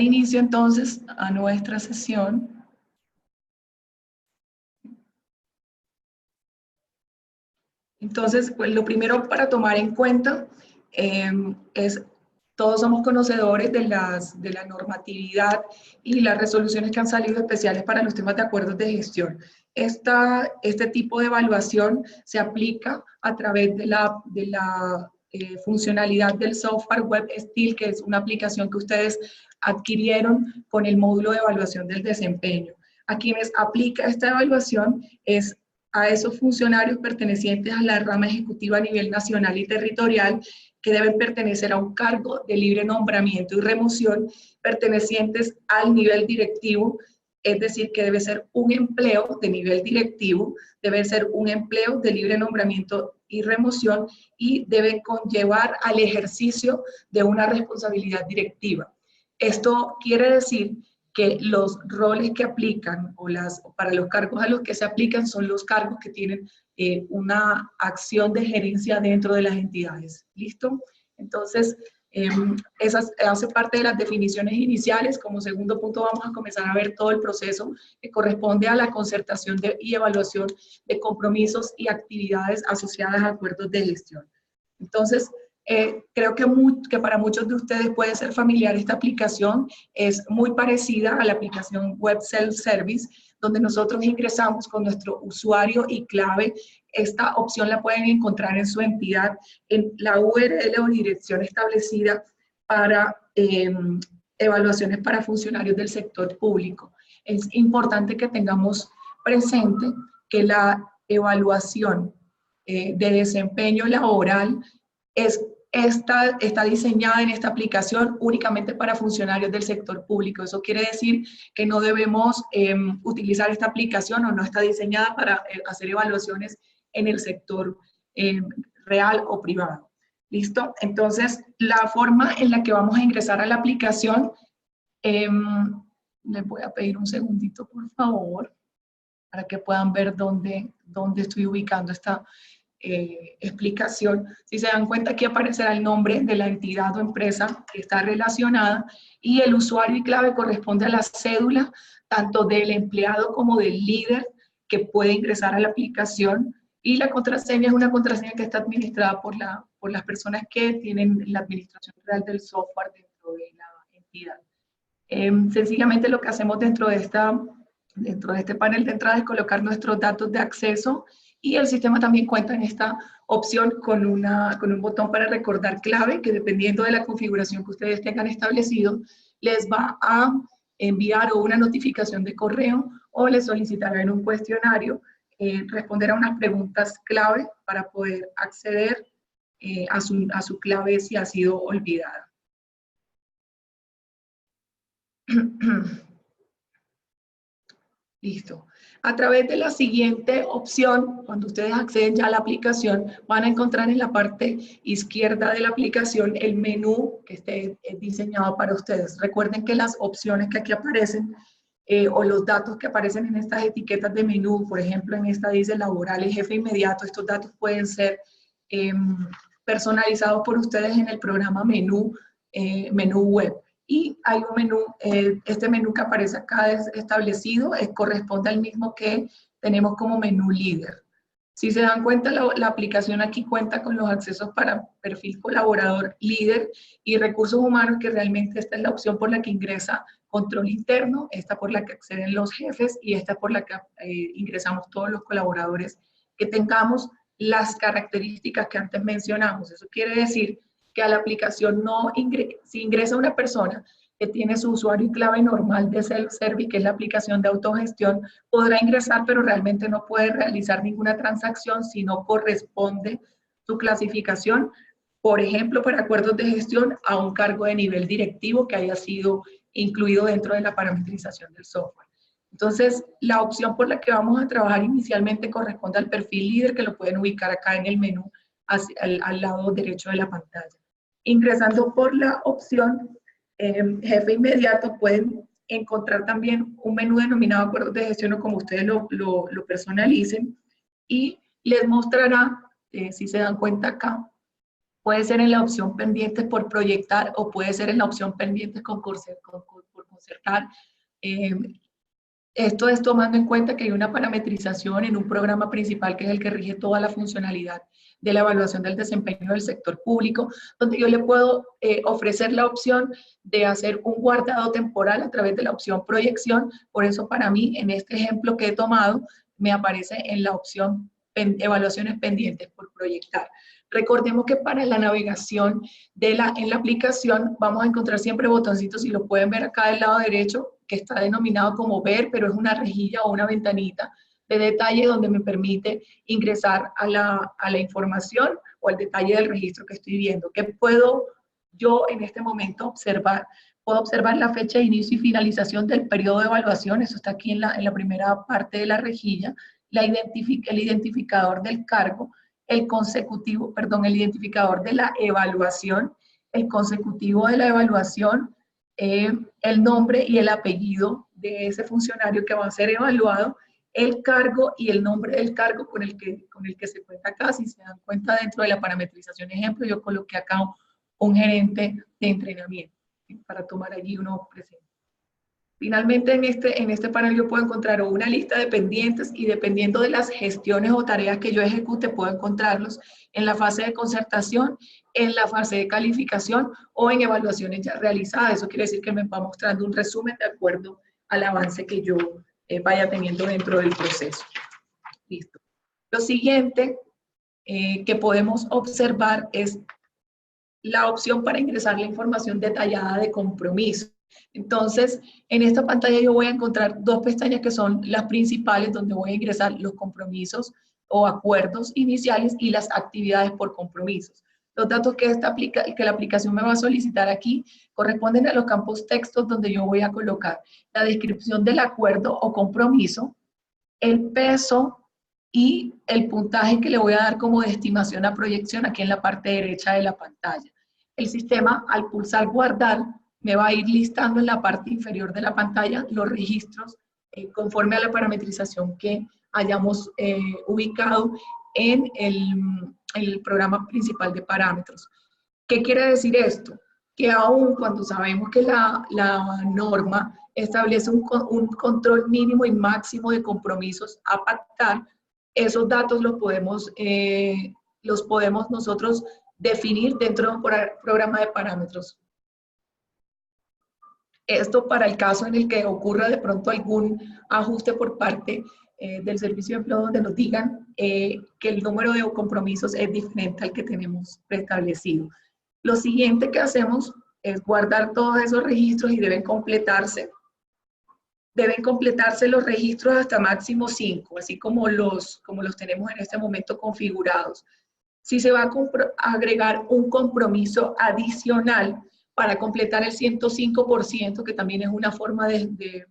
Inicio entonces a nuestra sesión. Entonces, pues lo primero para tomar en cuenta es, todos somos conocedores de la normatividad y las resoluciones que han salido especiales para los temas de acuerdos de gestión. Este tipo de evaluación se aplica a través de la funcionalidad del software Web Steel, que es una aplicación que ustedes adquirieron con el módulo de evaluación del desempeño. A quienes aplica esta evaluación es a esos funcionarios pertenecientes a la rama ejecutiva a nivel nacional y territorial que deben pertenecer a un cargo de libre nombramiento y remoción pertenecientes al nivel directivo, es decir, que debe ser un empleo de nivel directivo, debe ser un empleo de libre nombramiento y remoción y debe conllevar al ejercicio de una responsabilidad directiva. Esto quiere decir que los roles que aplican para los cargos a los que se aplican son los cargos que tienen una acción de gerencia dentro de las entidades. ¿Listo? Entonces, esas hace parte de las definiciones iniciales. Como segundo punto vamos a comenzar a ver todo el proceso que corresponde a la concertación y evaluación de compromisos y actividades asociadas a acuerdos de gestión. Entonces, creo que para muchos de ustedes puede ser familiar esta aplicación. Es muy parecida a la aplicación Web Self-Service, donde nosotros ingresamos con nuestro usuario y clave. Esta opción la pueden encontrar en su entidad, en la URL o dirección establecida para evaluaciones para funcionarios del sector público. Es importante que tengamos presente que la evaluación de desempeño laboral está diseñada en esta aplicación únicamente para funcionarios del sector público. Eso quiere decir que no debemos utilizar esta aplicación, o no está diseñada para hacer evaluaciones en el sector real o privado. ¿Listo? Entonces, la forma en la que vamos a ingresar a la aplicación, les voy a pedir un segundito, por favor, para que puedan ver dónde estoy ubicando esta explicación. Si se dan cuenta, aquí aparecerá el nombre de la entidad o empresa que está relacionada, y el usuario y clave corresponde a la cédula tanto del empleado como del líder que puede ingresar a la aplicación, y la contraseña es una contraseña que está administrada por las personas que tienen la administración real del software dentro de la entidad. Sencillamente lo que hacemos dentro de este panel de entrada es colocar nuestros datos de acceso, y el sistema también cuenta en esta opción con un botón para recordar clave, que dependiendo de la configuración que ustedes tengan establecido, les va a enviar o una notificación de correo o les solicitará en un cuestionario responder a unas preguntas clave para poder acceder a su clave si ha sido olvidada. Listo. A través de la siguiente opción, cuando ustedes acceden ya a la aplicación, van a encontrar en la parte izquierda de la aplicación el menú que esté diseñado para ustedes. Recuerden que las opciones que aquí aparecen o los datos que aparecen en estas etiquetas de menú, por ejemplo, en esta dice laboral y jefe inmediato, estos datos pueden ser personalizados por ustedes en el programa menú web. Y hay un menú, este menú que aparece acá es establecido, corresponde al mismo que tenemos como menú líder. Si se dan cuenta, la aplicación aquí cuenta con los accesos para perfil colaborador, líder y recursos humanos, que realmente esta es la opción por la que ingresa control interno, esta por la que acceden los jefes y esta por la que ingresamos todos los colaboradores que tengamos las características que antes mencionamos. Eso quiere decir que a la aplicación si ingresa una persona que tiene su usuario y clave normal de Self-Service, que es la aplicación de autogestión, podrá ingresar, pero realmente no puede realizar ninguna transacción si no corresponde su clasificación, por ejemplo, para acuerdos de gestión, a un cargo de nivel directivo que haya sido incluido dentro de la parametrización del software. Entonces, la opción por la que vamos a trabajar inicialmente corresponde al perfil líder, que lo pueden ubicar acá en el menú al lado derecho de la pantalla. Ingresando por la opción jefe inmediato, pueden encontrar también un menú denominado acuerdos de gestión, o como ustedes lo personalicen, y les mostrará, si se dan cuenta acá, puede ser en la opción pendientes por proyectar o puede ser en la opción pendientes por concertar. Eh, Esto es tomando en cuenta que hay una parametrización en un programa principal que es el que rige toda la funcionalidad de la evaluación del desempeño del sector público, donde yo le puedo ofrecer la opción de hacer un guardado temporal a través de la opción proyección. Por eso para mí, en este ejemplo que he tomado, me aparece en la opción evaluaciones pendientes por proyectar. Recordemos que para la navegación en la aplicación vamos a encontrar siempre botoncitos, y lo pueden ver acá del lado derecho, que está denominado como ver, pero es una rejilla o una ventanita de detalle donde me permite ingresar a la información o al detalle del registro que estoy viendo. ¿Qué puedo yo en este momento observar? Puedo observar la fecha de inicio y finalización del periodo de evaluación, eso está aquí en la primera parte de la rejilla, el identificador del cargo, el identificador de la evaluación, el consecutivo de la evaluación, el nombre y el apellido de ese funcionario que va a ser evaluado, el cargo y el nombre del cargo con el que se cuenta acá. Si se dan cuenta, dentro de la parametrización ejemplo, yo coloqué acá un gerente de entrenamiento para tomar allí uno presente. Finalmente, en este panel yo puedo encontrar una lista de pendientes, y dependiendo de las gestiones o tareas que yo ejecute, puedo encontrarlos en la fase de concertación, en la fase de calificación o en evaluaciones ya realizadas. Eso quiere decir que me va mostrando un resumen de acuerdo al avance que yo vaya teniendo dentro del proceso. Listo. Lo siguiente que podemos observar es la opción para ingresar la información detallada de compromiso. Entonces, en esta pantalla yo voy a encontrar dos pestañas que son las principales, donde voy a ingresar los compromisos o acuerdos iniciales y las actividades por compromisos. Los datos que la aplicación me va a solicitar aquí corresponden a los campos textos, donde yo voy a colocar la descripción del acuerdo o compromiso, el peso y el puntaje que le voy a dar como de estimación a proyección aquí en la parte derecha de la pantalla. El sistema, al pulsar guardar, me va a ir listando en la parte inferior de la pantalla los registros conforme a la parametrización que hayamos ubicado en el programa principal de parámetros. ¿Qué quiere decir esto? Que aún cuando sabemos que la norma establece un control mínimo y máximo de compromisos a pactar, esos datos los podemos nosotros definir dentro de un programa de parámetros. Esto para el caso en el que ocurra de pronto algún ajuste por parte del servicio de empleo, donde nos digan que el número de compromisos es diferente al que tenemos preestablecido. Lo siguiente que hacemos es guardar todos esos registros, y deben completarse. Deben completarse los registros hasta máximo 5, así como los tenemos en este momento configurados. Si se va a agregar un compromiso adicional para completar el 105%, que también es una forma de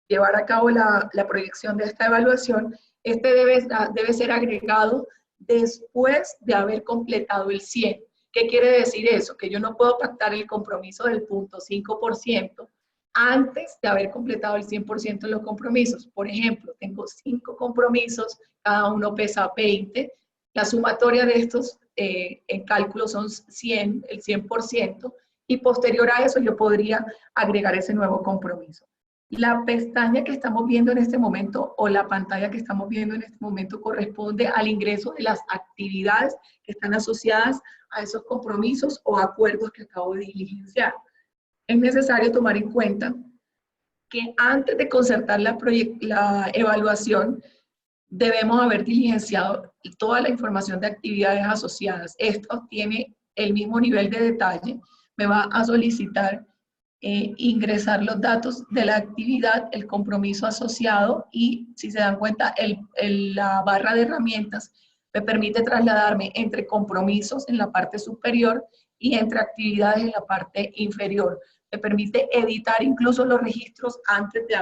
llevar a cabo la proyección de esta evaluación, este debe ser agregado después de haber completado el 100. ¿Qué quiere decir eso? Que yo no puedo pactar el compromiso del 0.5% antes de haber completado el 100% de los compromisos. Por ejemplo, tengo 5 compromisos, cada uno pesa 20, la sumatoria de estos en cálculo son 100, el 100%, y posterior a eso yo podría agregar ese nuevo compromiso. La pestaña que estamos viendo en este momento, o la pantalla que estamos viendo en este momento, corresponde al ingreso de las actividades que están asociadas a esos compromisos o acuerdos que acabo de diligenciar. Es necesario tomar en cuenta que antes de concertar la evaluación, debemos haber diligenciado toda la información de actividades asociadas. Esto tiene el mismo nivel de detalle. Me va a solicitar ingresar los datos de la actividad, el compromiso asociado, y si se dan cuenta, la barra de herramientas me permite trasladarme entre compromisos en la parte superior y entre actividades en la parte inferior. Me permite editar incluso los registros antes de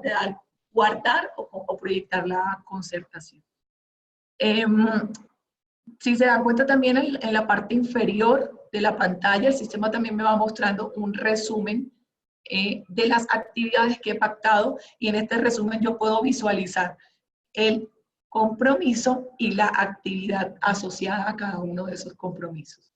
dar guardar o proyectar la concertación. Si se dan cuenta también, en la parte inferior de la pantalla, el sistema también me va mostrando un resumen de las actividades que he pactado, y en este resumen yo puedo visualizar el compromiso y la actividad asociada a cada uno de esos compromisos.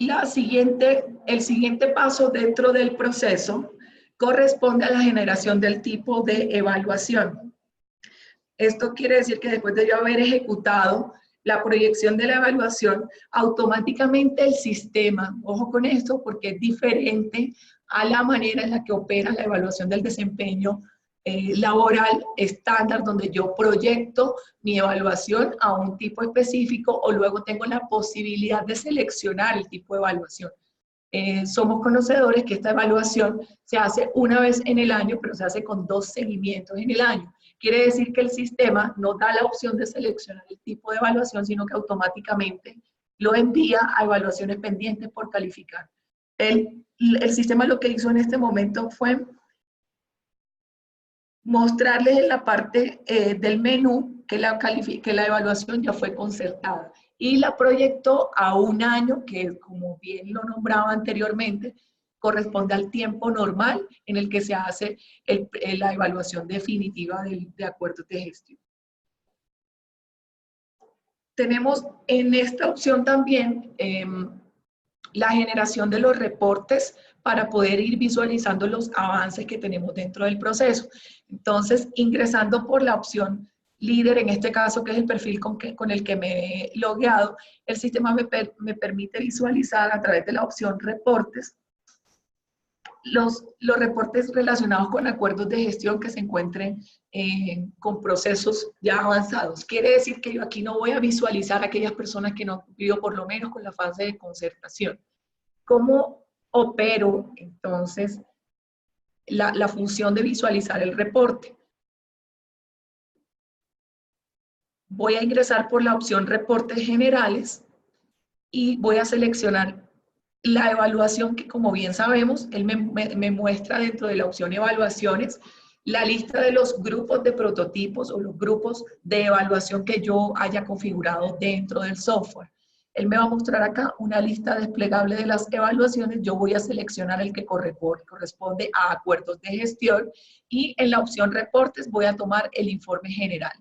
El siguiente paso dentro del proceso corresponde a la generación del tipo de evaluación. Esto quiere decir que después de yo haber ejecutado la proyección de la evaluación, automáticamente el sistema, ojo con esto porque es diferente a la manera en la que opera la evaluación del desempeño laboral estándar, donde yo proyecto mi evaluación a un tipo específico o luego tengo la posibilidad de seleccionar el tipo de evaluación. Somos conocedores que esta evaluación se hace una vez en el año, pero se hace con 2 seguimientos en el año. Quiere decir que el sistema no da la opción de seleccionar el tipo de evaluación, sino que automáticamente lo envía a evaluaciones pendientes por calificar. El sistema lo que hizo en este momento fue mostrarles en la parte del menú que la evaluación ya fue concertada y la proyectó a un año, que como bien lo nombraba anteriormente, corresponde al tiempo normal en el que se hace la evaluación definitiva de acuerdos de gestión. Tenemos en esta opción también la generación de los reportes para poder ir visualizando los avances que tenemos dentro del proceso. Entonces, ingresando por la opción líder, en este caso, que es el perfil con el que me he logueado, el sistema me permite visualizar a través de la opción reportes los reportes relacionados con acuerdos de gestión que se encuentren con procesos ya avanzados. Quiere decir que yo aquí no voy a visualizar a aquellas personas que no han cumplido por lo menos con la fase de concertación. ¿Cómo opero entonces la función de visualizar el reporte? Voy a ingresar por la opción reportes generales y voy a seleccionar la evaluación que, como bien sabemos, él me muestra dentro de la opción evaluaciones la lista de los grupos de prototipos o los grupos de evaluación que yo haya configurado dentro del software. Él me va a mostrar acá una lista desplegable de las evaluaciones. Yo voy a seleccionar el que corresponde a acuerdos de gestión y en la opción reportes voy a tomar el informe general.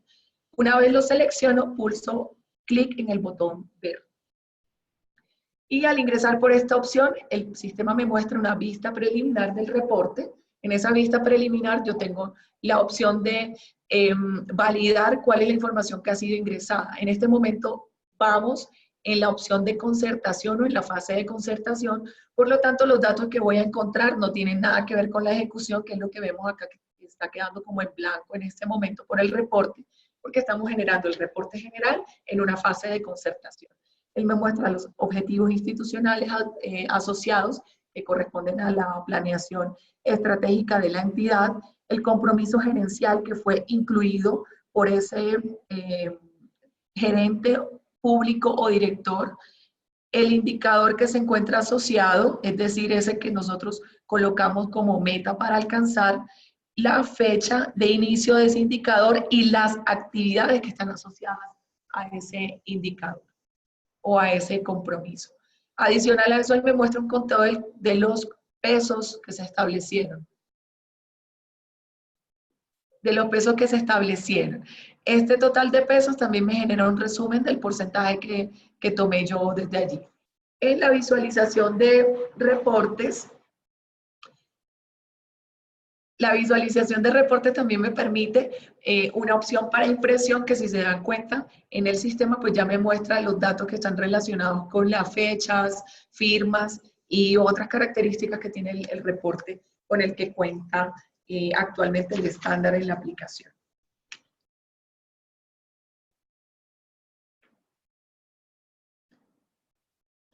Una vez lo selecciono, pulso clic en el botón ver. Y al ingresar por esta opción, el sistema me muestra una vista preliminar del reporte. En esa vista preliminar yo tengo la opción de validar cuál es la información que ha sido ingresada. En este momento vamos en la opción de concertación o en la fase de concertación. Por lo tanto, los datos que voy a encontrar no tienen nada que ver con la ejecución, que es lo que vemos acá, que está quedando como en blanco en este momento por el reporte, porque estamos generando el reporte general en una fase de concertación. Él me muestra los objetivos institucionales asociados que corresponden a la planeación estratégica de la entidad, el compromiso gerencial que fue incluido por ese gerente público o director, el indicador que se encuentra asociado, es decir, ese que nosotros colocamos como meta para alcanzar, la fecha de inicio de ese indicador y las actividades que están asociadas a ese indicador o a ese compromiso. Adicional a eso, él me muestra un conteo de los pesos que se establecieron. Este total de pesos también me genera un resumen del porcentaje que tomé yo desde allí. En la visualización de reportes, también me permite una opción para impresión que, si se dan cuenta, en el sistema pues ya me muestra los datos que están relacionados con las fechas, firmas y otras características que tiene el reporte con el que cuenta actualmente el estándar en la aplicación.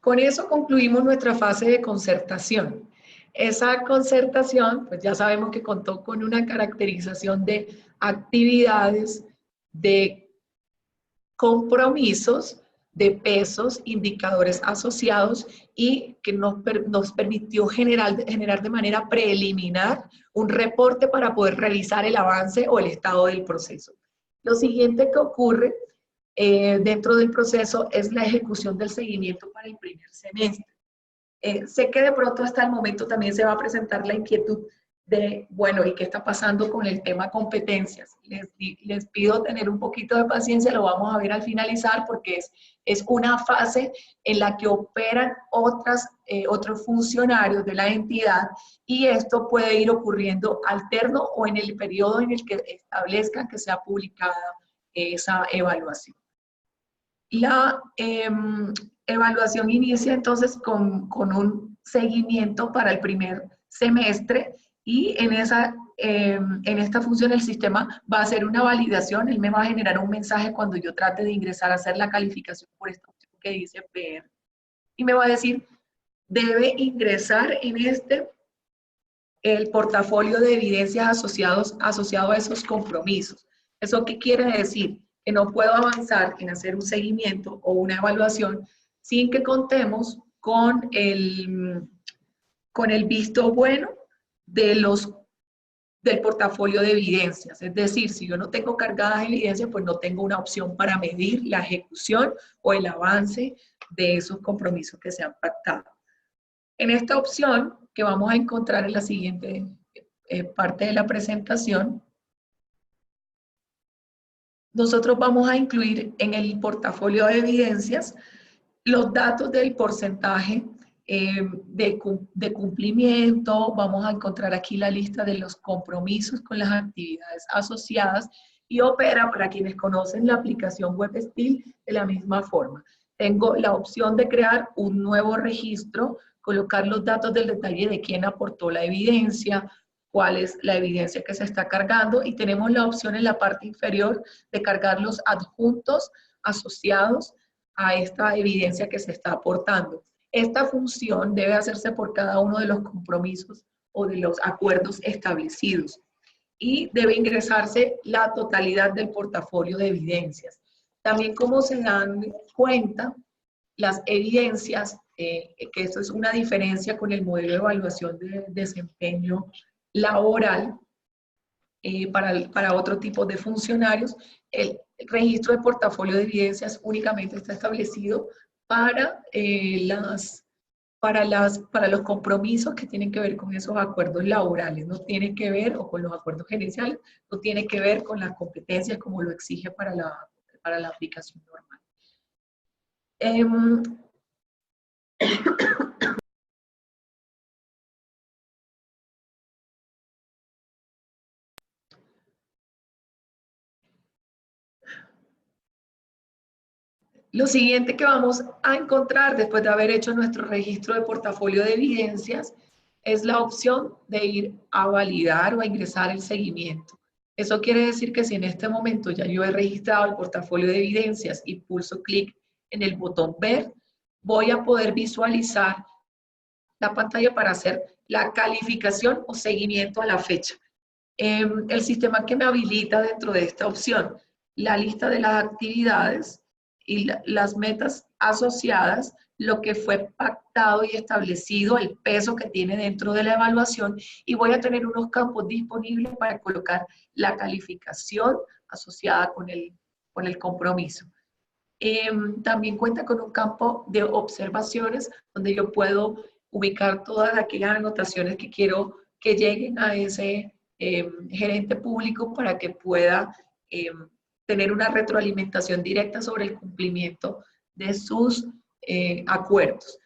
Con eso concluimos nuestra fase de concertación. Esa concertación, pues ya sabemos que contó con una caracterización de actividades, de compromisos, de pesos, indicadores asociados y que nos permitió generar de manera preliminar un reporte para poder revisar el avance o el estado del proceso. Lo siguiente que ocurre dentro del proceso es la ejecución del seguimiento para el primer semestre. Sé que de pronto hasta el momento también se va a presentar la inquietud de, bueno, ¿y qué está pasando con el tema competencias? Les pido tener un poquito de paciencia, lo vamos a ver al finalizar porque es una fase en la que operan otros funcionarios de la entidad y esto puede ir ocurriendo alterno o en el periodo en el que establezcan que sea publicada esa evaluación. La evaluación inicia entonces con un seguimiento para el primer semestre y en esta función el sistema va a hacer una validación, él me va a generar un mensaje cuando yo trate de ingresar a hacer la calificación por esta opción que dice ver y me va a decir, debe ingresar en el portafolio de evidencias asociado a esos compromisos. ¿Eso qué quiere decir? Que no puedo avanzar en hacer un seguimiento o una evaluación sin que contemos con el visto bueno del portafolio de evidencias. Es decir, si yo no tengo cargadas evidencias, pues no tengo una opción para medir la ejecución o el avance de esos compromisos que se han pactado. En esta opción que vamos a encontrar en la siguiente parte de la presentación, nosotros vamos a incluir en el portafolio de evidencias los datos del porcentaje de cumplimiento, vamos a encontrar aquí la lista de los compromisos con las actividades asociadas y opera, para quienes conocen la aplicación WebSpil, de la misma forma. Tengo la opción de crear un nuevo registro, colocar los datos del detalle de quién aportó la evidencia, cuál es la evidencia que se está cargando y tenemos la opción en la parte inferior de cargar los adjuntos asociados a esta evidencia que se está aportando. Esta función debe hacerse por cada uno de los compromisos o de los acuerdos establecidos y debe ingresarse la totalidad del portafolio de evidencias. También como se dan cuenta, las evidencias, que esto es una diferencia con el modelo de evaluación de desempeño laboral para otro tipo de funcionarios, el registro de portafolio de evidencias únicamente está establecido para los compromisos que tienen que ver con esos acuerdos laborales, no tiene que ver, o con los acuerdos gerenciales, no tiene que ver con las competencias como lo exige para la aplicación normal. Lo siguiente que vamos a encontrar después de haber hecho nuestro registro de portafolio de evidencias es la opción de ir a validar o a ingresar el seguimiento. Eso quiere decir que si en este momento ya yo he registrado el portafolio de evidencias y pulso clic en el botón ver, voy a poder visualizar la pantalla para hacer la calificación o seguimiento a la fecha. El sistema que me habilita dentro de esta opción, la lista de las actividades y las metas asociadas, lo que fue pactado y establecido, el peso que tiene dentro de la evaluación y voy a tener unos campos disponibles para colocar la calificación asociada con el compromiso. También cuenta con un campo de observaciones donde yo puedo ubicar todas aquellas anotaciones que quiero que lleguen a ese gerente público para que pueda tener una retroalimentación directa sobre el cumplimiento de sus acuerdos.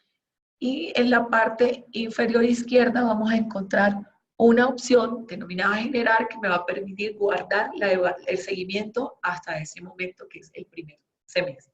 Y en la parte inferior izquierda vamos a encontrar una opción denominada generar que me va a permitir guardar el seguimiento hasta ese momento que es el primer semestre.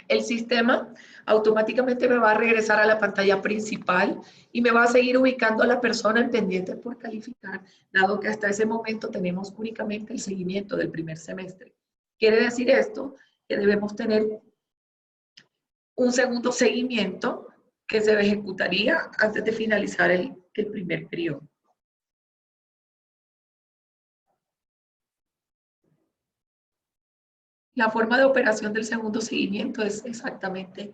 El sistema automáticamente me va a regresar a la pantalla principal y me va a seguir ubicando a la persona en pendiente por calificar, dado que hasta ese momento tenemos únicamente el seguimiento del primer semestre. Quiere decir esto que debemos tener un segundo seguimiento que se ejecutaría antes de finalizar el primer periodo. La forma de operación del segundo seguimiento es exactamente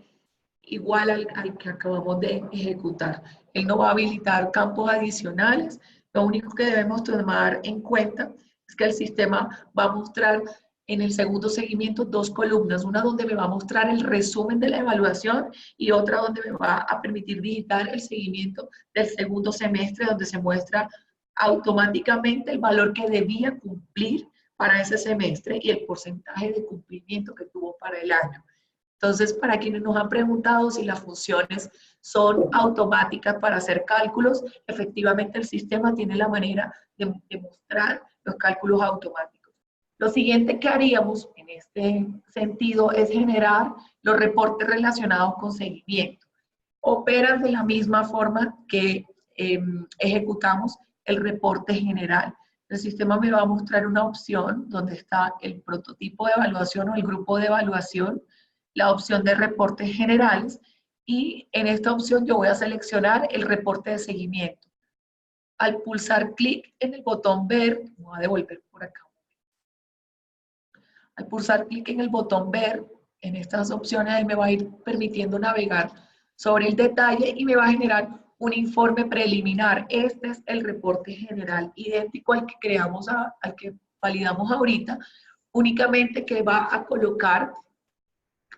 igual al que acabamos de ejecutar. Él no va a habilitar campos adicionales. Lo único que debemos tomar en cuenta es que el sistema va a mostrar en el segundo seguimiento 2 columnas, una donde me va a mostrar el resumen de la evaluación y otra donde me va a permitir digitar el seguimiento del segundo semestre, donde se muestra automáticamente el valor que debía cumplir para ese semestre y el porcentaje de cumplimiento que tuvo para el año. Entonces, para quienes nos han preguntado si las funciones son automáticas para hacer cálculos, efectivamente el sistema tiene la manera de mostrar los cálculos automáticos. Lo siguiente que haríamos en este sentido es generar los reportes relacionados con seguimiento. Operan de la misma forma que ejecutamos el reporte general. El sistema me va a mostrar una opción donde está el prototipo de evaluación o el grupo de evaluación, la opción de reportes generales, y en esta opción yo voy a seleccionar el reporte de seguimiento. Al pulsar clic en el botón ver, voy a devolver por acá. Al pulsar clic en el botón ver, en estas opciones me va a ir permitiendo navegar sobre el detalle y me va a generar un informe preliminar. Este es el reporte general, idéntico al que creamos, al que validamos ahorita, únicamente que va a colocar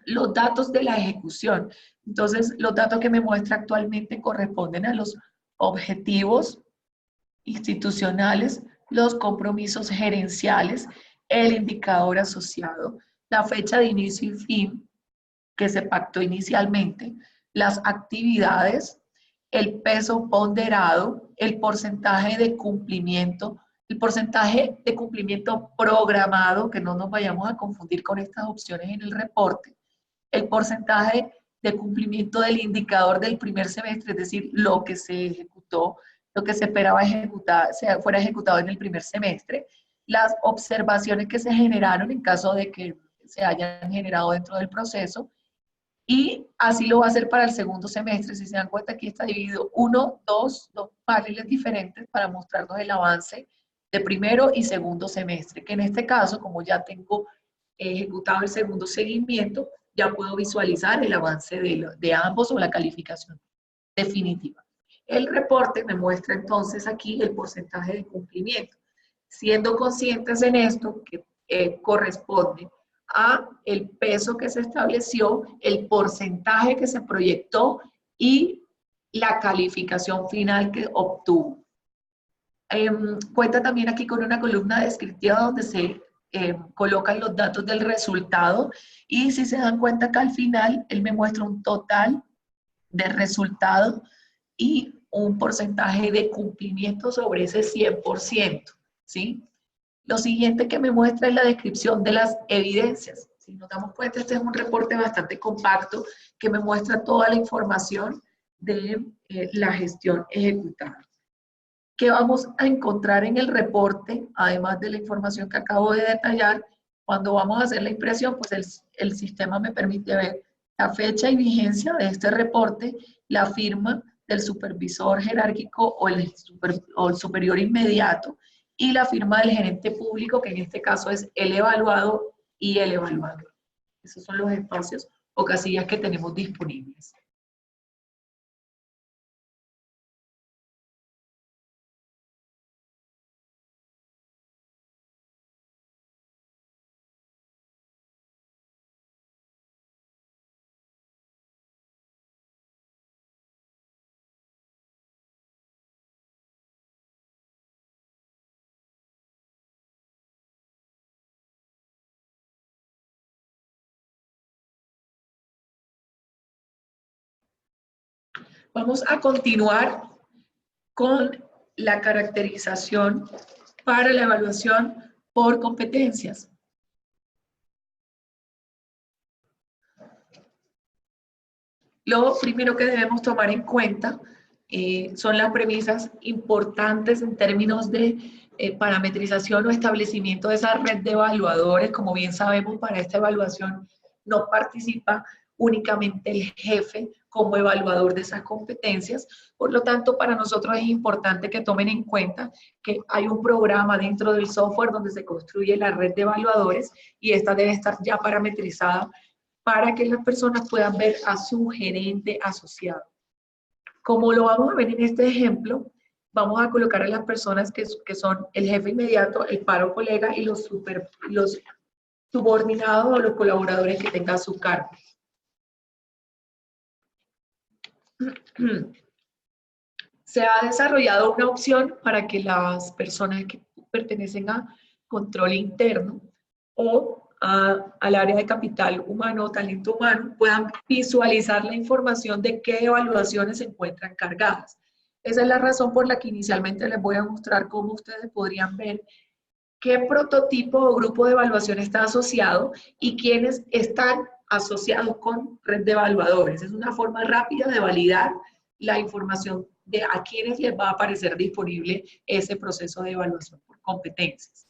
los datos de la ejecución. Entonces, los datos que me muestra actualmente corresponden a los objetivos institucionales, los compromisos gerenciales, el indicador asociado, la fecha de inicio y fin que se pactó inicialmente, las actividades, el peso ponderado, el porcentaje de cumplimiento, el porcentaje de cumplimiento programado, que no nos vayamos a confundir con estas opciones en el reporte, el porcentaje de cumplimiento del indicador del primer semestre, es decir, lo que se ejecutó, lo que se esperaba ejecutar, fuera ejecutado en el primer semestre, las observaciones que se generaron en caso de que se hayan generado dentro del proceso, y así lo va a hacer para el segundo semestre. Si se dan cuenta, aquí está dividido dos paneles diferentes para mostrarnos el avance de primero y segundo semestre, que en este caso, como ya tengo ejecutado el segundo seguimiento, ya puedo visualizar el avance de ambos o la calificación definitiva. El reporte me muestra entonces aquí el porcentaje de cumplimiento, siendo conscientes en esto que corresponde a el peso que se estableció, el porcentaje que se proyectó y la calificación final que obtuvo. Cuenta también aquí con una columna descriptiva donde se colocan los datos del resultado, y si se dan cuenta que al final él me muestra un total de resultado y un porcentaje de cumplimiento sobre ese 100%, ¿sí? Lo siguiente que me muestra es la descripción de las evidencias. Si nos damos cuenta, este es un reporte bastante compacto que me muestra toda la información de la gestión ejecutada. ¿Qué vamos a encontrar en el reporte? Además de la información que acabo de detallar, cuando vamos a hacer la impresión, pues el sistema me permite ver la fecha y vigencia de este reporte, la firma del supervisor jerárquico o el superior inmediato, y la firma del gerente público, que en este caso es el evaluado y el evaluador. Esos son los espacios o casillas que tenemos disponibles. Vamos a continuar con la caracterización para la evaluación por competencias. Lo primero que debemos tomar en cuenta son las premisas importantes en términos de parametrización o establecimiento de esa red de evaluadores. Como bien sabemos, para esta evaluación no participa únicamente el jefe como evaluador de esas competencias. Por lo tanto, para nosotros es importante que tomen en cuenta que hay un programa dentro del software donde se construye la red de evaluadores, y esta debe estar ya parametrizada para que las personas puedan ver a su gerente asociado. Como lo vamos a ver en este ejemplo, vamos a colocar a las personas que son el jefe inmediato, el paro colega y los subordinados o los colaboradores que tenga a su cargo. Se ha desarrollado una opción para que las personas que pertenecen a control interno o al área de capital humano, talento humano, puedan visualizar la información de qué evaluaciones se encuentran cargadas. Esa es la razón por la que inicialmente les voy a mostrar cómo ustedes podrían ver qué prototipo o grupo de evaluación está asociado y quiénes están asociados con red de evaluadores. Es una forma rápida de validar la información de a quiénes les va a aparecer disponible ese proceso de evaluación por competencias.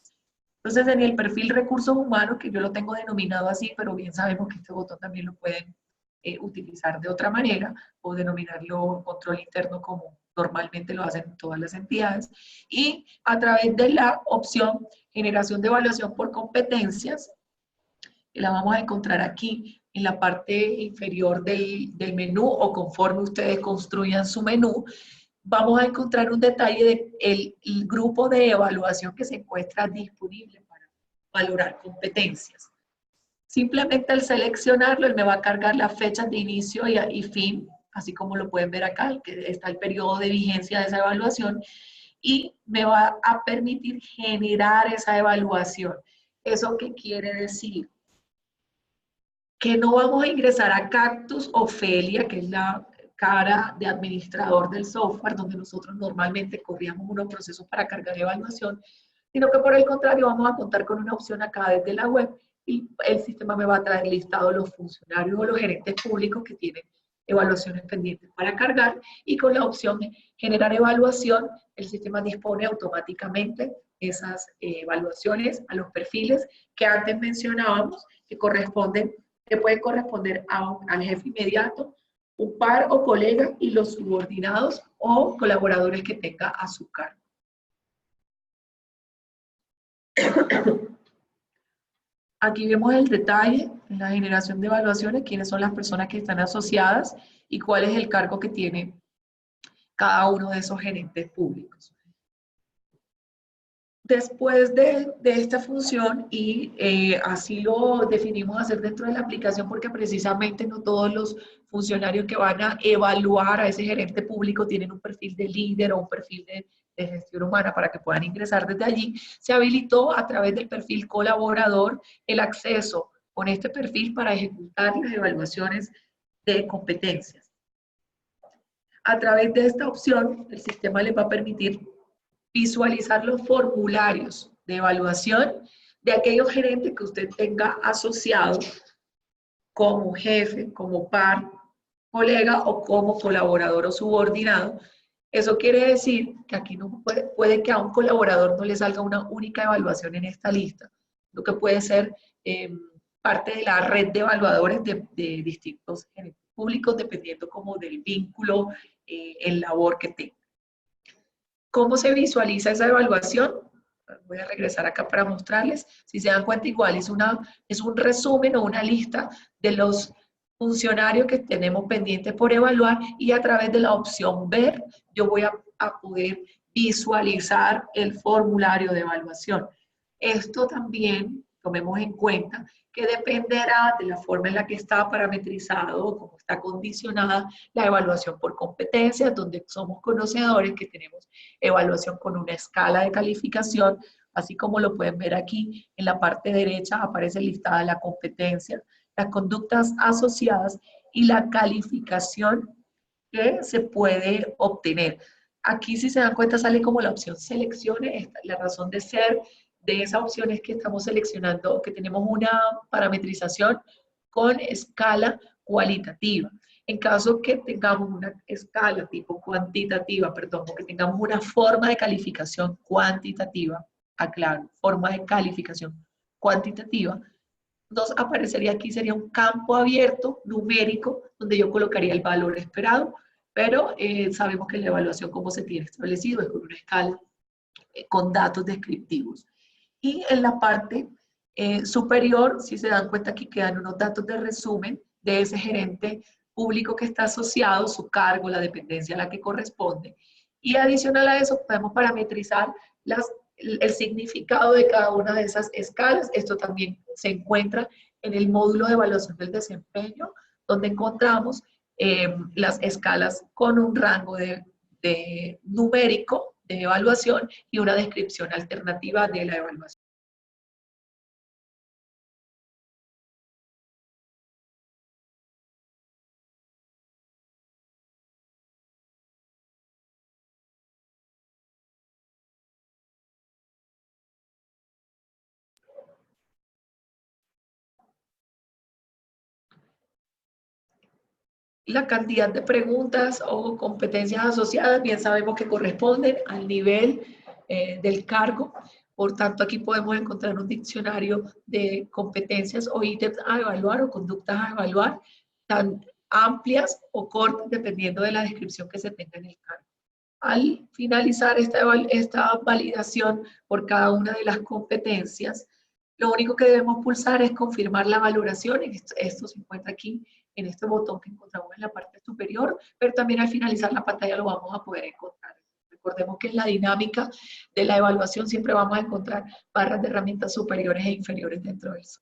Entonces, en el perfil recursos humanos, que yo lo tengo denominado así, pero bien sabemos que este botón también lo pueden utilizar de otra manera o denominarlo control interno como normalmente lo hacen todas las entidades. Y a través de la opción generación de evaluación por competencias, que la vamos a encontrar aquí en la parte inferior del menú o conforme ustedes construyan su menú, vamos a encontrar un detalle del grupo de evaluación que se encuentra disponible para valorar competencias. Simplemente al seleccionarlo, él me va a cargar las fechas de inicio y fin, así como lo pueden ver acá, que está el periodo de vigencia de esa evaluación, y me va a permitir generar esa evaluación. ¿Eso qué quiere decir? Que no vamos a ingresar a Cactus Ofelia, que es la cara de administrador del software, donde nosotros normalmente corríamos unos procesos para cargar evaluación, sino que por el contrario vamos a contar con una opción acá desde la web y el sistema me va a traer listado los funcionarios o los gerentes públicos que tienen evaluaciones pendientes para cargar, y con la opción de generar evaluación, el sistema dispone automáticamente esas evaluaciones a los perfiles que antes mencionábamos, que corresponden, que pueden corresponder al jefe inmediato, un par o colega y los subordinados o colaboradores que tenga a su cargo. Aquí vemos el detalle en la generación de evaluaciones, quiénes son las personas que están asociadas y cuál es el cargo que tiene cada uno de esos gerentes públicos. Después de esta función, y así lo definimos hacer dentro de la aplicación, porque precisamente no todos los funcionarios que van a evaluar a ese gerente público tienen un perfil de líder o un perfil de gestión humana para que puedan ingresar desde allí, se habilitó a través del perfil colaborador el acceso con este perfil para ejecutar las evaluaciones de competencias. A través de esta opción, el sistema les va a permitir visualizar los formularios de evaluación de aquellos gerentes que usted tenga asociados como jefe, como par, colega o como colaborador o subordinado. Eso quiere decir que aquí no puede que a un colaborador no le salga una única evaluación en esta lista, lo que puede ser parte de la red de evaluadores de distintos gerentes públicos, dependiendo como del vínculo en labor que tenga. ¿Cómo se visualiza esa evaluación? Voy a regresar acá para mostrarles. Si se dan cuenta, igual es un resumen o una lista de los funcionarios que tenemos pendientes por evaluar, y a través de la opción ver, yo voy a poder visualizar el formulario de evaluación. Esto también, tomemos en cuenta, que dependerá de la forma en la que está parametrizado o cómo está condicionada la evaluación por competencias, donde somos conocedores que tenemos evaluación con una escala de calificación, así como lo pueden ver aquí en la parte derecha aparece listada la competencia, las conductas asociadas y la calificación que se puede obtener. Aquí, si se dan cuenta, sale como la opción seleccione. La razón de ser de esa opción es que estamos seleccionando, que tenemos una parametrización con escala cualitativa. En caso que tengamos una escala tipo cuantitativa, perdón, o que tengamos una forma de calificación cuantitativa, aclaro, forma de calificación cuantitativa, nos aparecería aquí, sería un campo abierto numérico donde yo colocaría el valor esperado, pero sabemos que la evaluación como se tiene establecido es con una escala con datos descriptivos. Y en la parte superior, si se dan cuenta, aquí quedan unos datos de resumen de ese gerente público que está asociado, su cargo, la dependencia a la que corresponde. Y adicional a eso, podemos parametrizar las el significado de cada una de esas escalas. Esto también se encuentra en el módulo de evaluación del desempeño, donde encontramos las escalas con un rango de numérico de evaluación y una descripción alternativa de la evaluación. La cantidad de preguntas o competencias asociadas, bien sabemos que corresponden al nivel del cargo. Por tanto, aquí podemos encontrar un diccionario de competencias o ítems a evaluar o conductas a evaluar, tan amplias o cortas, dependiendo de la descripción que se tenga en el cargo. Al finalizar esta validación por cada una de las competencias, lo único que debemos pulsar es confirmar la valoración. Esto se encuentra aquí en este botón que encontramos en la parte superior, pero también al finalizar la pantalla lo vamos a poder encontrar. Recordemos que en la dinámica de la evaluación siempre vamos a encontrar barras de herramientas superiores e inferiores dentro de eso.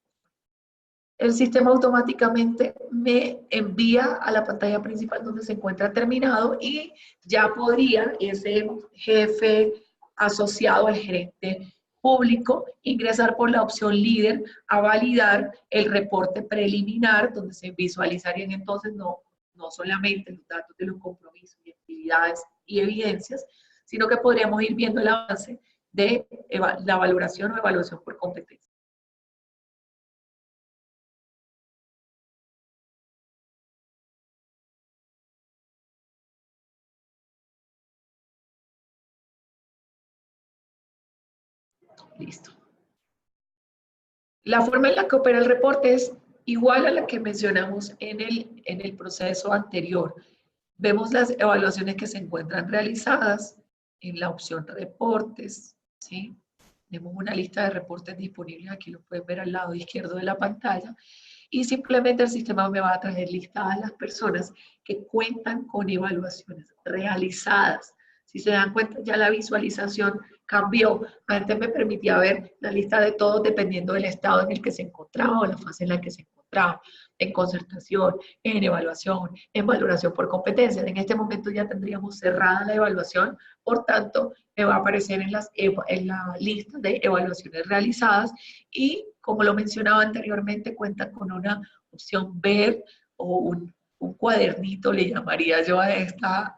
El sistema automáticamente me envía a la pantalla principal donde se encuentra terminado y ya podría ese jefe asociado al gerente público ingresar por la opción líder a validar el reporte preliminar, donde se visualizarían entonces no solamente los datos de los compromisos y actividades y evidencias, sino que podríamos ir viendo el avance de la valoración o evaluación por competencia. Listo. La forma en la que opera el reporte es igual a la que mencionamos en el proceso anterior. Vemos las evaluaciones que se encuentran realizadas en la opción reportes, ¿sí? Tenemos una lista de reportes disponibles, aquí lo pueden ver al lado izquierdo de la pantalla, y simplemente el sistema me va a traer listadas las personas que cuentan con evaluaciones realizadas. Si se dan cuenta, ya la visualización cambió. Antes me permitía ver la lista de todos dependiendo del estado en el que se encontraba o la fase en la que se encontraba, en concertación, en evaluación, en valoración por competencias. En este momento ya tendríamos cerrada la evaluación, por tanto, me va a aparecer en la lista de evaluaciones realizadas y, como lo mencionaba anteriormente, cuenta con una opción ver o un cuadernito, le llamaría yo a esta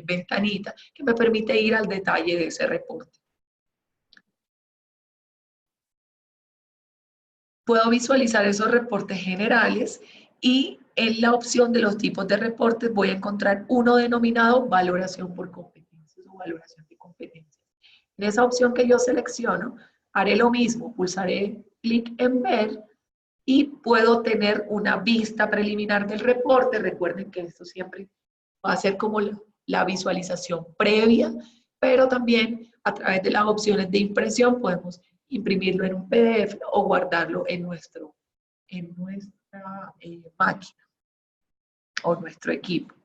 ventanita, que me permite ir al detalle de ese reporte. Puedo visualizar esos reportes generales y en la opción de los tipos de reportes voy a encontrar uno denominado valoración por competencias o valoración de competencias. En esa opción que yo selecciono, haré lo mismo, pulsaré clic en ver y puedo tener una vista preliminar del reporte. Recuerden que esto siempre va a ser como la visualización previa, pero también a través de las opciones de impresión podemos imprimirlo en un PDF o guardarlo en nuestra máquina o nuestro equipo.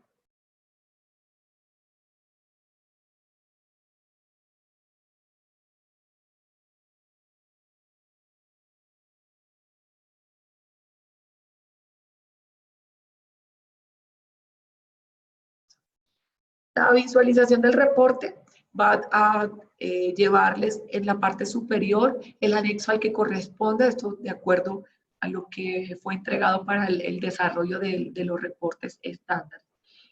La visualización del reporte va a llevarles en la parte superior el anexo al que corresponde, esto de acuerdo a lo que fue entregado para el desarrollo de los reportes estándar.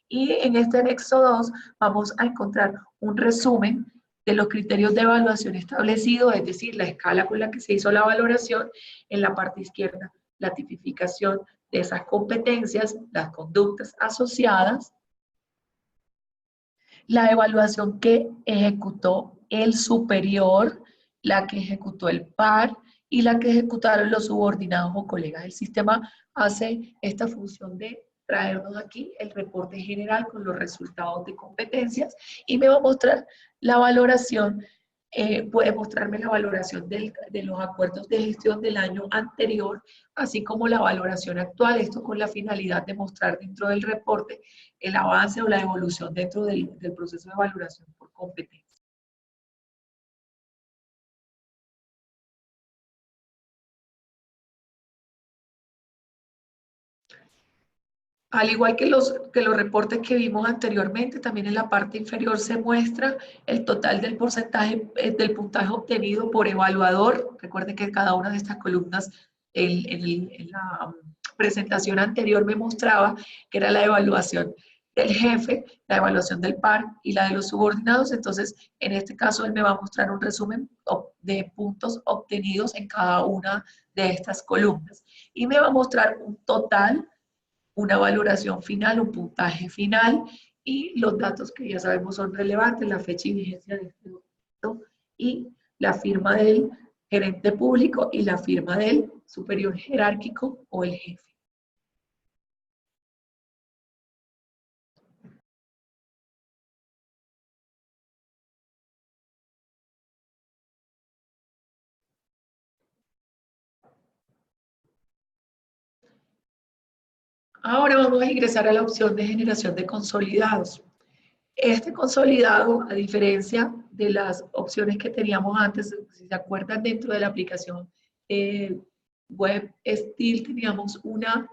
Y en este anexo 2 vamos a encontrar un resumen de los criterios de evaluación establecidos, es decir, la escala con la que se hizo la valoración. En la parte izquierda, la tipificación de esas competencias, las conductas asociadas, la evaluación que ejecutó el superior, la que ejecutó el par y la que ejecutaron los subordinados o colegas. El sistema hace esta función de traernos aquí el reporte general con los resultados de competencias y me va a mostrar la valoración, puede mostrarme la valoración de los acuerdos de gestión del año anterior, así como la valoración actual, esto con la finalidad de mostrar dentro del reporte el avance o la evolución dentro del proceso de valoración por competencia. Al igual que los reportes que vimos anteriormente, también en la parte inferior se muestra el total del porcentaje, del puntaje obtenido por evaluador. Recuerden que cada una de estas columnas en la presentación anterior me mostraba que era la evaluación del jefe, la evaluación del par y la de los subordinados. Entonces, en este caso, él me va a mostrar un resumen de puntos obtenidos en cada una de estas columnas. Y me va a mostrar un total, una valoración final, un puntaje final y los datos que ya sabemos son relevantes, la fecha y vigencia de este documento y la firma del gerente público y la firma del superior jerárquico o el jefe. Ahora vamos a ingresar a la opción de generación de consolidados. Este consolidado, a diferencia de las opciones que teníamos antes, si se acuerdan, dentro de la aplicación Web Steel teníamos una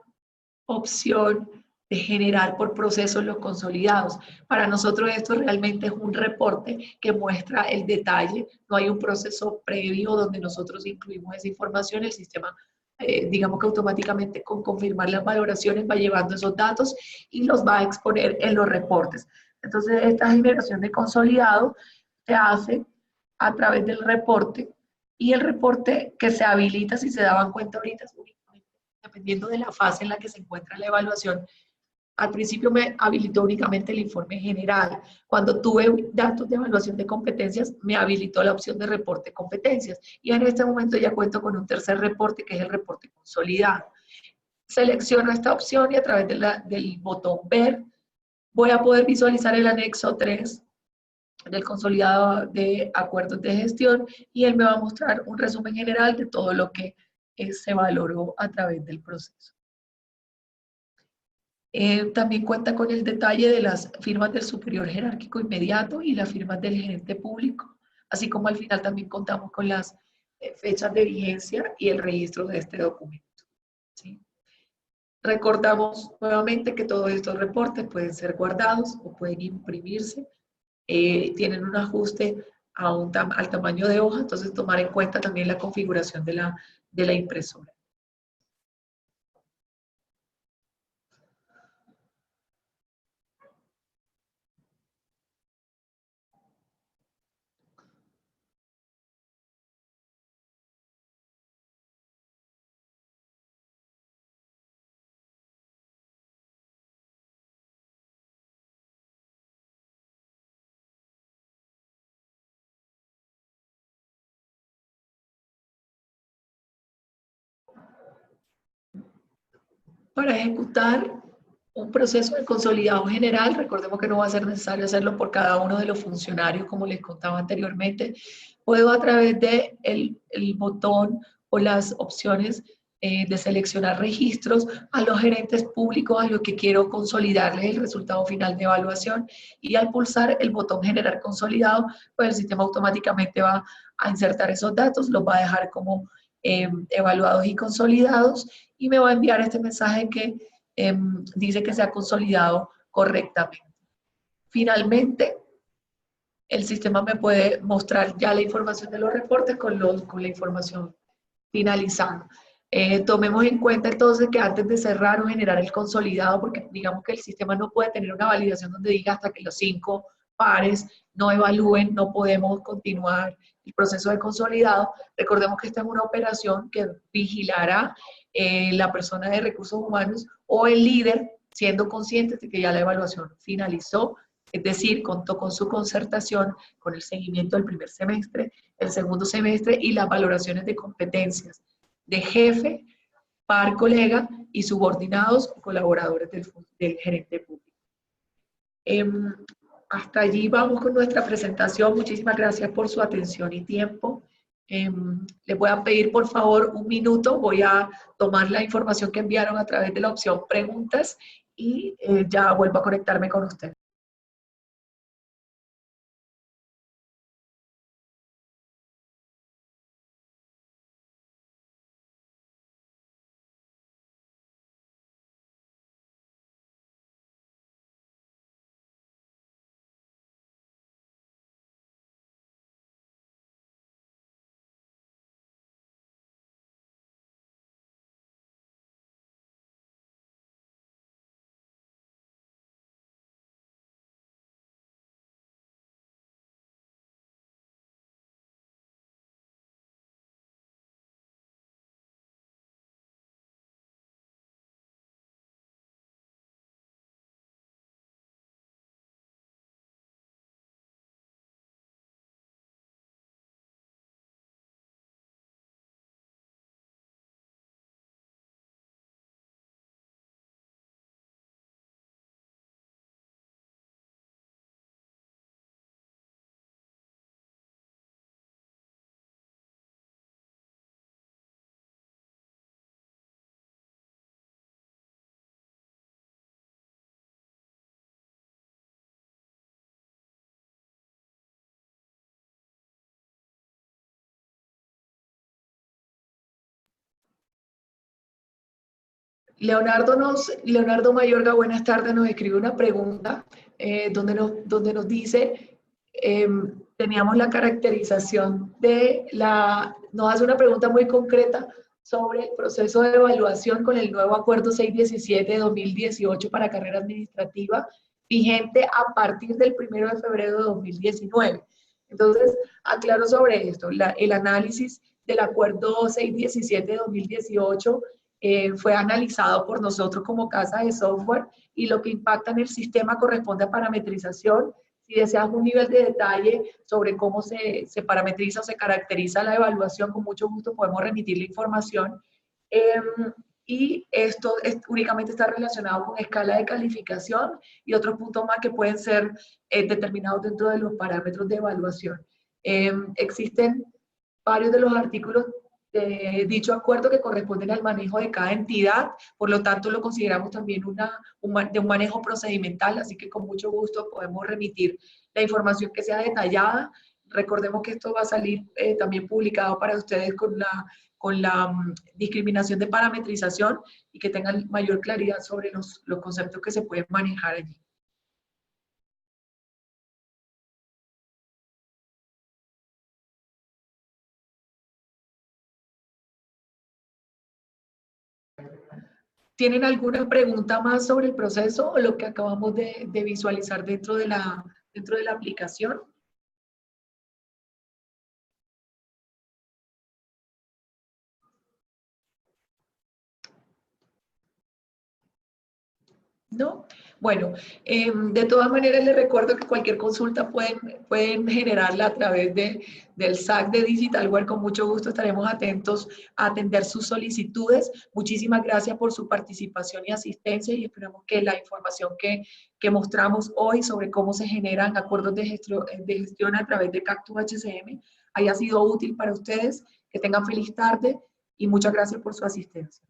opción de generar por procesos los consolidados. Para nosotros esto realmente es un reporte que muestra el detalle, no hay un proceso previo donde nosotros incluimos esa información, el sistema digamos que automáticamente con confirmar las valoraciones va llevando esos datos y los va a exponer en los reportes. Entonces esta generación de consolidado se hace a través del reporte y el reporte que se habilita, si se daban cuenta ahorita, es únicamente dependiendo de la fase en la que se encuentra la evaluación. Al principio me habilitó únicamente el informe general. Cuando tuve datos de evaluación de competencias, me habilitó la opción de reporte competencias. Y en este momento ya cuento con un tercer reporte, que es el reporte consolidado. Selecciono esta opción y a través del botón ver, voy a poder visualizar el anexo 3 del consolidado de acuerdos de gestión y él me va a mostrar un resumen general de todo lo que se valoró a través del proceso. También cuenta con el detalle de las firmas del superior jerárquico inmediato y las firmas del gerente público, así como al final también contamos con las fechas de vigencia y el registro de este documento. ¿Sí? Recordamos nuevamente que todos estos reportes pueden ser guardados o pueden imprimirse, tienen un ajuste al tamaño de hoja, entonces tomar en cuenta también la configuración de la impresora. Para ejecutar un proceso de consolidado general, recordemos que no va a ser necesario hacerlo por cada uno de los funcionarios, como les contaba anteriormente, puedo a través de el botón o las opciones de seleccionar registros a los gerentes públicos a los que quiero consolidarles el resultado final de evaluación y al pulsar el botón generar consolidado, pues el sistema automáticamente va a insertar esos datos, los va a dejar como evaluados y consolidados y me va a enviar este mensaje que dice que se ha consolidado correctamente. Finalmente, el sistema me puede mostrar ya la información de los reportes con la información finalizada. Tomemos en cuenta entonces que antes de cerrar o generar el consolidado, porque digamos que el sistema no puede tener una validación donde diga hasta que los 5 pares no evalúen, no podemos continuar el proceso de consolidado. Recordemos que esta es una operación que vigilará la persona de recursos humanos o el líder, siendo consciente de que ya la evaluación finalizó, es decir, contó con su concertación, con el seguimiento del primer semestre, el segundo semestre y las valoraciones de competencias de jefe, par colega y subordinados o colaboradores del gerente público. Hasta allí vamos con nuestra presentación. Muchísimas gracias por su atención y tiempo. Les voy a pedir por favor un minuto. Voy a tomar la información que enviaron a través de la opción preguntas y ya vuelvo a conectarme con ustedes. Leonardo Mayorga, buenas tardes, nos escribe una pregunta donde nos dice, teníamos la caracterización nos hace una pregunta muy concreta sobre el proceso de evaluación con el nuevo acuerdo 617 de 2018 para carrera administrativa, vigente a partir del 1 de febrero de 2019. Entonces, aclaro sobre esto, el análisis del acuerdo 617 de 2018 fue analizado por nosotros como casa de software y lo que impacta en el sistema corresponde a parametrización. Si deseas un nivel de detalle sobre cómo se parametriza o se caracteriza la evaluación, con mucho gusto podemos remitir la información. Y esto únicamente está relacionado con escala de calificación y otros puntos más que pueden ser determinados dentro de los parámetros de evaluación. Existen varios de los artículos de dicho acuerdo que corresponden al manejo de cada entidad, por lo tanto lo consideramos también de un manejo procedimental, así que con mucho gusto podemos remitir la información que sea detallada. Recordemos que esto va a salir también publicado para ustedes con la discriminación de parametrización y que tengan mayor claridad sobre los conceptos que se pueden manejar allí. ¿Tienen alguna pregunta más sobre el proceso o lo que acabamos de visualizar dentro de la aplicación? ¿No? Bueno, de todas maneras les recuerdo que cualquier consulta pueden generarla a través del SAC de DigitalWare. Con mucho gusto estaremos atentos a atender sus solicitudes. Muchísimas gracias por su participación y asistencia y esperamos que la información que mostramos hoy sobre cómo se generan acuerdos de gestión a través de Cactus HCM haya sido útil para ustedes. Que tengan feliz tarde y muchas gracias por su asistencia.